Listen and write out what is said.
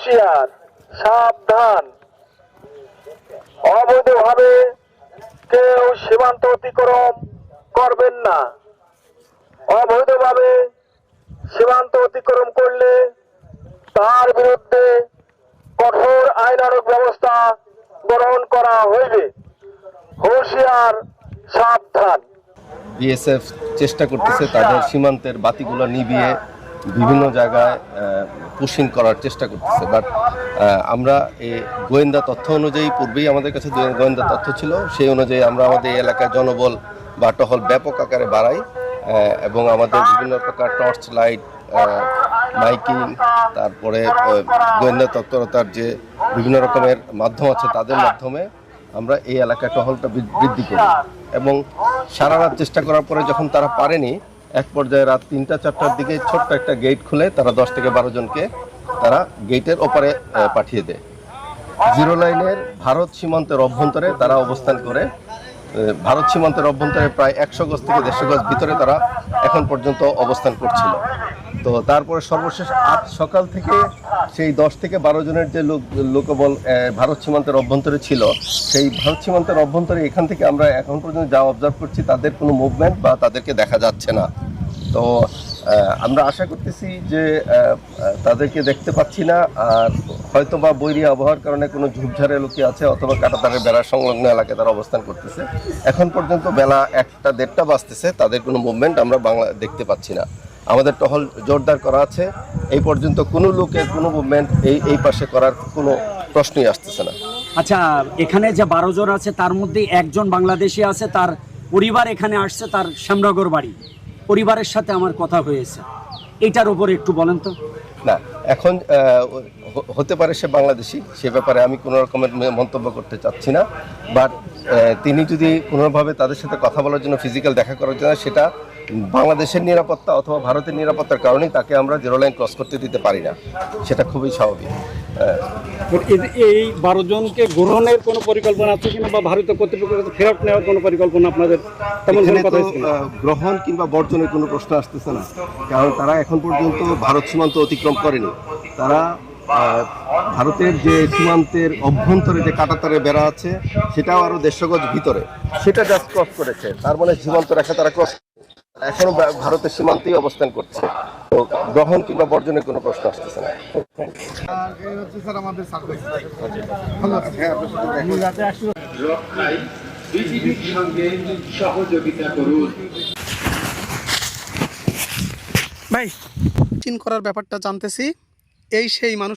হুঁশিয়ার, সাবধান। অবৈধভাবে কেউ সীমান্ত অতিক্রম করবেন না। অবৈধভাবে সীমান্ত অতিক্রম করলে তার বিরুদ্ধে কঠোর আইনানুগ ব্যবস্থা গ্রহণ করা হইবে। হুঁশিয়ার, সাবধান। বিএসএফ চেষ্টা করতেছে তাদের সীমান্তের বাতিগুলো নিভিয়ে বিভিন্ন জায়গায় পুশিং করার চেষ্টা করতেছে, বাট আমরা এই গোয়েন্দা তথ্য অনুযায়ী পূর্বেই আমাদের কাছে গোয়েন্দা তথ্য ছিল, সেই অনুযায়ী আমরা আমাদের এই এলাকায় জনবল বা টহল ব্যাপক আকারে বাড়াই এবং আমাদের বিভিন্ন প্রকার টর্চ লাইট, মাইকিং, তারপরে গোয়েন্দা তৎপরতার যে বিভিন্ন রকমের মাধ্যম আছে তাদের মাধ্যমে আমরা এই এলাকায় টহলটা বৃদ্ধি করি। এবং সারা রাত চেষ্টা করার পরে যখন তারা পারেনি, এক পর্যায়ে রাত 3টা-4টার দিকে ছোট্ট একটা গেট খুলে তারা 10 থেকে 12 জনকে তারা গেটের ওপারে পাঠিয়ে দেয়। জিরো লাইনের ভারত সীমান্তের অভ্যন্তরে তারা অবস্থান করে। ভারত সীমান্তের অভ্যন্তরে প্রায় 100 গজ থেকে 150 গজ ভিতরে তারা এখন পর্যন্ত অবস্থান করছিল। তো তারপরে সর্বশেষ আজ সকাল থেকে সেই 10 থেকে 12 জনের যে লোকবল ভারত সীমান্তের অভ্যন্তরে ছিল, সেই ভারত সীমান্তের অভ্যন্তরে এখান থেকে আমরা এখন পর্যন্ত যা অবজার্ভ করছি তাদের কোনো মুভমেন্ট বা তাদেরকে দেখা যাচ্ছে না। তো আমরা আশা করতেছি যে তাদেরকে দেখতে পাচ্ছি না, আর হয়তো বা বৈরী আবহাওয়ার কারণে কোনো ঝোপঝাড়ে লুকিয়ে আছে অথবা কাঁটাতারের বেড়ার সংলগ্ন এলাকায় তারা অবস্থান করতেছে। এখন পর্যন্ত বেলা 1টা-1:30 বাজতেছে, তাদের কোনো মুভমেন্ট আমরা দেখতে পাচ্ছি না। আমাদের টহল জোরদার করা আছে, এই পর্যন্ত কোনো লোকের কোনো মুভমেন্ট এই পাশে করার কোনো প্রশ্নই আসতেছে না। আচ্ছা, এখানে যে 12 জন আছে তার মধ্যে একজন বাংলাদেশি আছে, তার পরিবার এখানে আসছে, তার শ্যামনগর বাড়ি, পরিবারের সাথে আমার কথা হয়েছে, এটার উপর একটু বলেন তো। না, এখন হতে পারে সে বাংলাদেশি, সে ব্যাপারে আমি কোনো রকমের মন্তব্য করতে চাচ্ছি না, বাট তিনি যদি কোনোভাবে তাদের সাথে কথা বলার জন্য ফিজিক্যাল দেখা করার জন্য, সেটা বাংলাদেশের নিরাপত্তা অথবা ভারতের নিরাপত্তার কারণেই তাকে আমরা জিরো লাইন ক্রস করতে দিতে পারি না, সেটা খুবই স্বাভাবিক। এই 12 জনকে গ্রহণের কোনো পরিকল্পনা আছে কিনা, বা ভারতীয় কর্তৃপক্ষের ফেরত নেওয়ার কোনো পরিকল্পনা আপনাদের তেমন কোনো কথা হয়েছে কিনা? গ্রহণ কিংবা বর্জনের কোনো প্রশ্ন আসতেছে না, কারণ তারা এখন পর্যন্ত ভারত সীমান্ত অতিক্রম করেনি। তারা ভারতের যে সীমান্তের অভ্যন্তরে যে কাঁটাতারে বেড়া আছে, সেটাও আরও 150 গজ ভিতরে, সেটা জাস্ট ক্রস করেছে। তার মানে সীমান্ত রেখা তারা ক্রস এখনো ভারতের সীমান্তেই অবস্থান করছে। তো গ্রহণ কিংবা বর্জনের কোনো প্রশ্ন আসতেছে না। ভাই, চিন করার ব্যাপারটা জানতেছি, এই সেই মানুষ